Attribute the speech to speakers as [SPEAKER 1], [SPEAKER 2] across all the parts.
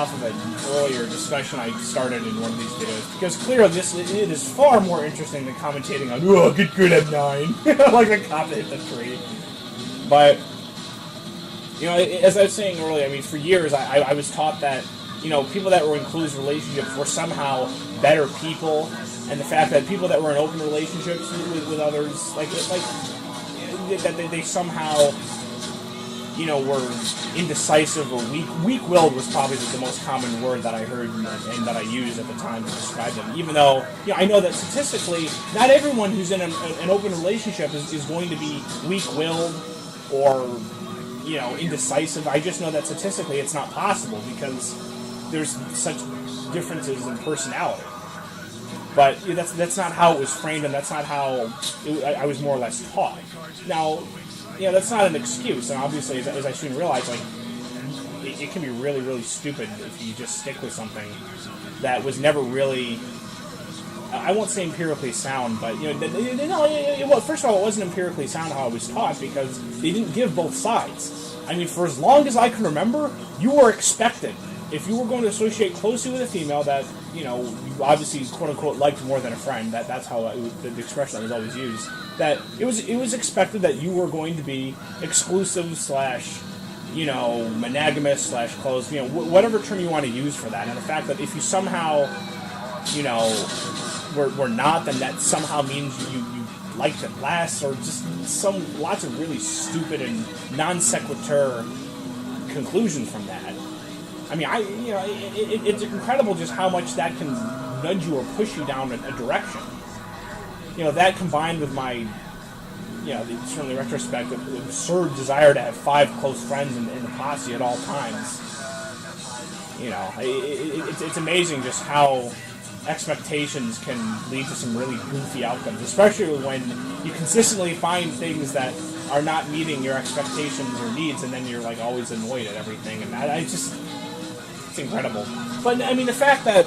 [SPEAKER 1] off of an earlier discussion I started in one of these videos, because clearly it is far more interesting than commentating on, oh, get good at 9, like the cop that hit the tree. But, you know, as I was saying earlier, I mean, for years I was taught that, you know, people that were in closed relationships were somehow better people, and the fact that people that were in open relationships with others, that they somehow, you know, were indecisive or weak. Weak-willed was probably the most common word that I heard and that I used at the time to describe them. Even though, you know, I know that statistically, not everyone who's in an open relationship is going to be weak-willed or, you know, indecisive. I just know that statistically it's not possible because there's such differences in personality. But you know, that's not how it was framed, and that's not how I was more or less taught. Now, you know, that's not an excuse, and obviously, as I soon realized, like, it can be really, really stupid if you just stick with something that was never really, I won't say empirically sound, but, you know, well, first of all, it wasn't empirically sound how I was taught, because they didn't give both sides. I mean, for as long as I can remember, you were expected, if you were going to associate closely with a female that, you know, you obviously, quote-unquote, liked more than a friend, that's how the expression that was always used, that it was expected that you were going to be exclusive / you know, monogamous / closed, you know, whatever term you want to use for that. And the fact that if you somehow, you know, were not, then that somehow means you liked it less, or just lots of really stupid and non sequitur conclusions from that. I mean, you know, it's incredible just how much that can nudge you or push you down a direction. You know, that combined with my, you know, certainly retrospect, absurd desire to have 5 close friends in the posse at all times. You know, it's amazing just how expectations can lead to some really goofy outcomes, especially when you consistently find things that are not meeting your expectations or needs, and then you're, like, always annoyed at everything, and it's incredible. But, I mean, the fact that,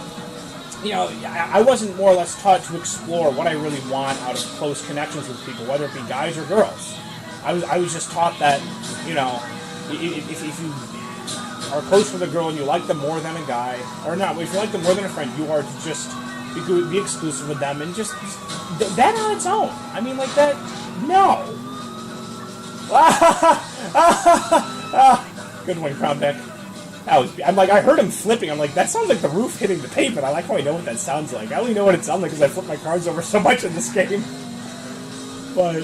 [SPEAKER 1] you know, I wasn't more or less taught to explore what I really want out of close connections with people, whether it be guys or girls. I was just taught that, you know, if you are close with a girl and you like them more than a guy, or not, if you like them more than a friend, you are to just be exclusive with them, and just that on its own. I mean, like that, no. Good one, Crombeck. I'm like, I heard him flipping. I'm like, that sounds like the roof hitting the pavement. I like how I know what that sounds like. I only know what it sounds like because I flip my cards over so much in this game. But,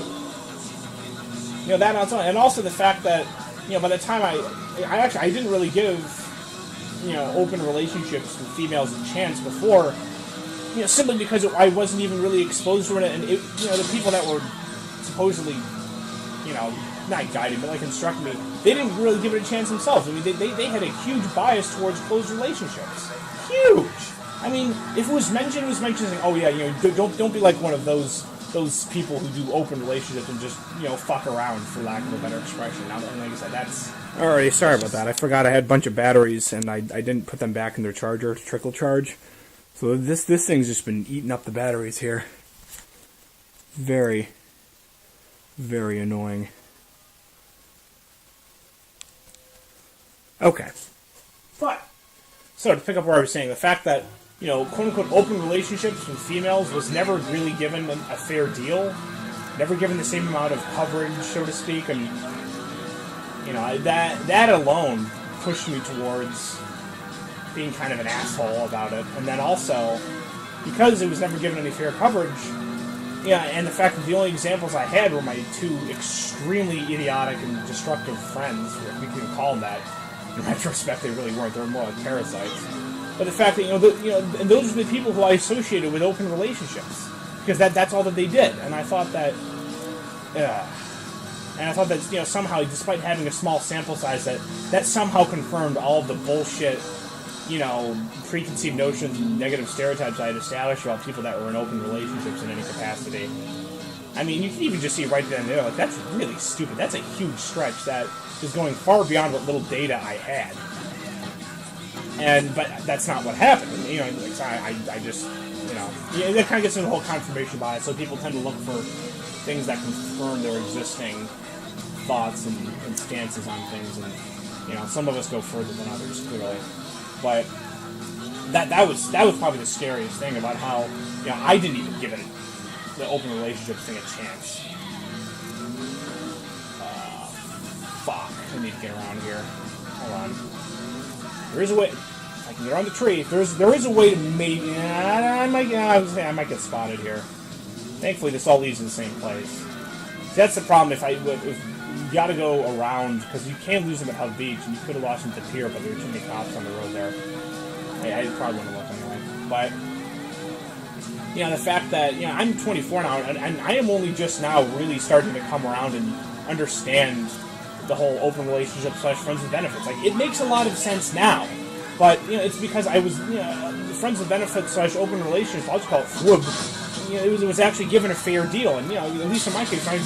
[SPEAKER 1] you know, that on its own. And also the fact that, you know, by the time I didn't really give, you know, open relationships with females a chance before, you know, simply because I wasn't even really exposed to it. And, you know, the people that were supposedly, you know, not guiding, but like instructing me, they didn't really give it a chance themselves. I mean, they had a huge bias towards closed relationships. Huge! I mean, if it was mentioned, saying, oh yeah, you know, don't be like one of those people who do open relationships and just, you know, fuck around, for lack of a better expression. Now, and like I said, that's... Alrighty, sorry about that. I forgot I had a bunch of batteries, and I didn't put them back in their charger to trickle charge. So this thing's just been eating up the batteries here. Very, very annoying. Okay. But, so to pick up where I was saying, the fact that, you know, quote-unquote open relationships with females was never really given a fair deal, never given the same amount of coverage, so to speak, and, you know, that alone pushed me towards being kind of an asshole about it. And then also, because it was never given any fair coverage, yeah, and the fact that the only examples I had were my 2 extremely idiotic and destructive friends, if we can call them that. In retrospect, they really weren't. They were more like parasites. But the fact that, and those are the people who I associated with open relationships, because that's all that they did. And I thought that, you know, somehow, despite having a small sample size, that somehow confirmed all of the bullshit, you know, preconceived notions and negative stereotypes I had established about people that were in open relationships in any capacity. I mean, you can even just see right then and there, like, that's really stupid. That's a huge stretch that is going far beyond what little data I had. But that's not what happened. You know, like, I just, you know, that kind of gets into the whole confirmation bias, so people tend to look for things that confirm their existing thoughts and stances on things, and, you know, some of us go further than others, clearly. But that was probably the scariest thing about how, you know, I didn't even give it the open relationship thing a chance. Fuck, I need to get around here. Hold on. There is a way. If I can get around the tree. There is a way to maybe. I might get spotted here. Thankfully, this all leads to the same place. See, that's the problem. If you gotta go around, because you can't lose them at Hub Beach, and you could have lost them at the pier, but there were too many cops on the road there. I probably wouldn't have looked anyway. But, you know, the fact that, you know, I'm 24 now, and I am only just now really starting to come around and understand the whole open relationship / friends with benefits. Like, it makes a lot of sense now. But, you know, it's because I was, you know, friends with benefits / open relationships, I'll just call it FWB. You know, it was actually given a fair deal. And, you know, at least in my case, when I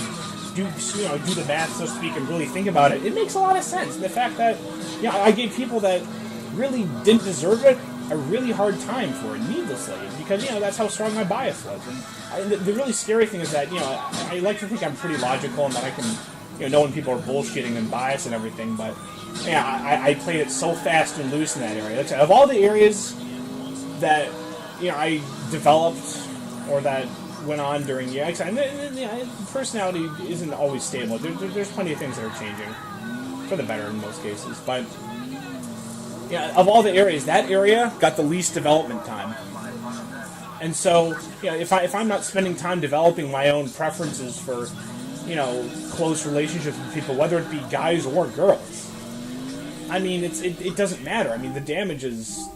[SPEAKER 1] do the math, so to speak, and really think about it, it makes a lot of sense. And the fact that, you know, I gave people that really didn't deserve it a really hard time for it, needlessly, because, you know, that's how strong my bias was. And the really scary thing is that, you know, I like to think I'm pretty logical and that I can, you know when people are bullshitting and biased and everything, but, yeah, I played it so fast and loose in that area. Of all the areas that, you know, I developed or that went on during years, and personality isn't always stable. There's plenty of things that are changing for the better in most cases, but yeah, of all the areas, that area got the least development time. And so, you know, if I'm not spending time developing my own preferences for, you know, close relationships with people, whether it be guys or girls, I mean, it doesn't matter. I mean, the damage is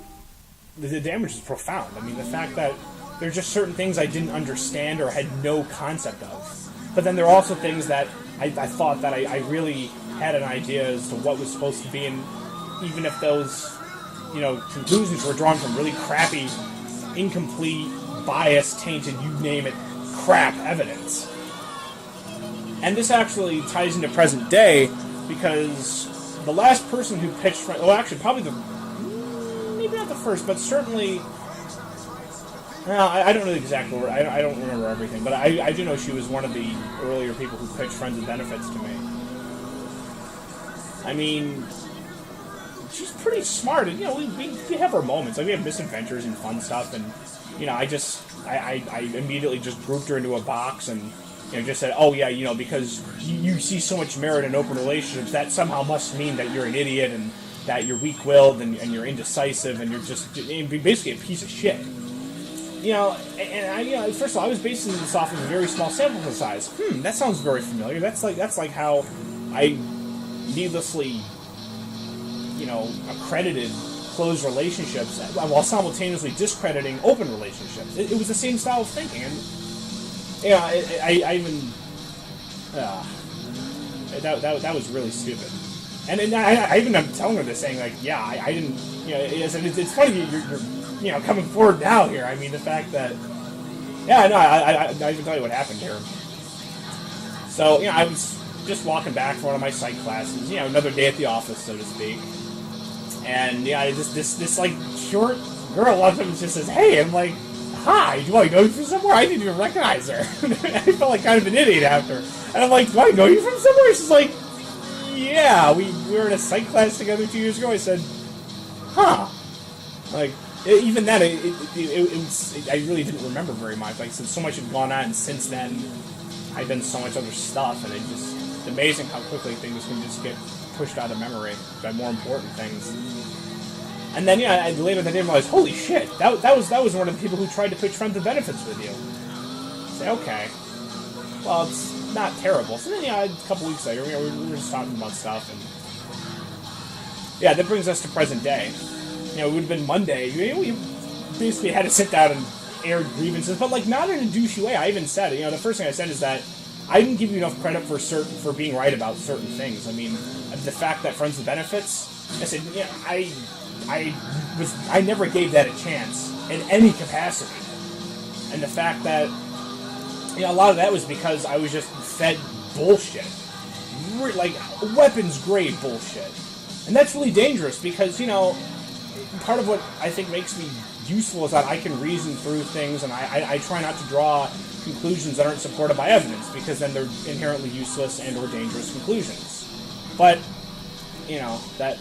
[SPEAKER 1] profound. I mean, the fact that there's just certain things I didn't understand or had no concept of. But then there are also things that I thought that I really had an idea as to what was supposed to be, and even if those, you know, conclusions were drawn from really crappy, incomplete, biased, tainted, you name it, crap evidence. And this actually ties into present day, because the last person who pitched, well, actually, probably maybe not the first, but certainly, well, I don't know the exact word, I don't remember everything, but I do know she was one of the earlier people who pitched Friends with Benefits to me. I mean, she's pretty smart, and, you know, we have our moments, like, we have misadventures and fun stuff, and, you know, I immediately just grouped her into a box, and, you know, just said, oh, yeah, you know, because you see so much merit in open relationships, that somehow must mean that you're an idiot, and that you're weak-willed, and you're indecisive, and you're just basically a piece of shit. You know, and I, you know, first of all, I was basing this off of a very small sample size. That sounds very familiar. That's like how I needlessly, you know, accredited closed relationships while simultaneously discrediting open relationships. It was the same style of thinking, and yeah, I even that was really stupid. And I even am telling her this, saying like, yeah, I didn't, you know, it's funny you're you know, coming forward now here. I mean, the fact that, yeah, no, I can tell you what happened here. So, you know, I was just walking back from one of my psych classes, you know, another day at the office, so to speak. And, yeah, this like, short girl walks up and just says, hey, I'm like, hi, do I know you from somewhere? I didn't even recognize her. I felt like kind of an idiot after. And I'm like, do I know you from somewhere? She's like, yeah, we were in a psych class together 2 years ago. I said, huh. Like, even then, it was, I really didn't remember very much. Like, since so much had gone on since then, I'd done so much other stuff, and it's amazing how quickly things can just get pushed out of memory by more important things. And then, yeah, later that day I realized, holy shit, that was one of the people who tried to pitch Friends with Benefits with you. Say, okay, well, it's not terrible. So then, yeah, a couple weeks later, you know, we were just talking about stuff, and yeah, that brings us to present day. You know, it would have been Monday. We basically had to sit down and air grievances, but like not in a douchey way. I even said, you know, the first thing I said is that I didn't give you enough credit for being right about certain things. I mean, the fact that Friends with Benefits, I said, yeah, I never gave that a chance in any capacity, and the fact that, you know, a lot of that was because I was just fed bullshit, like weapons grade bullshit, and that's really dangerous because, you know, part of what I think makes me useful is that I can reason through things, and I try not to draw conclusions that aren't supported by evidence, because then they're inherently useless and or dangerous conclusions. But, you know, that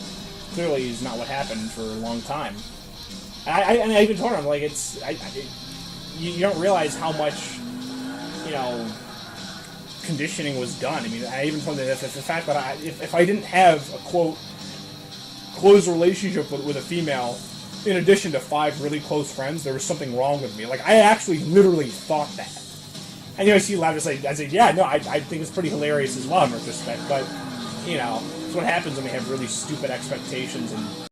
[SPEAKER 1] clearly is not what happened for a long time. And I even told him, like, you don't realize how much, you know, conditioning was done. I mean, I even told him that the fact that if I didn't have a, quote, close relationship with a female, in addition to 5 really close friends, there was something wrong with me. Like, I actually literally thought that. And, you know, she laughed, I said, yeah, no, I think it's pretty hilarious as well in retrospect, but, you know, it's what happens when we have really stupid expectations and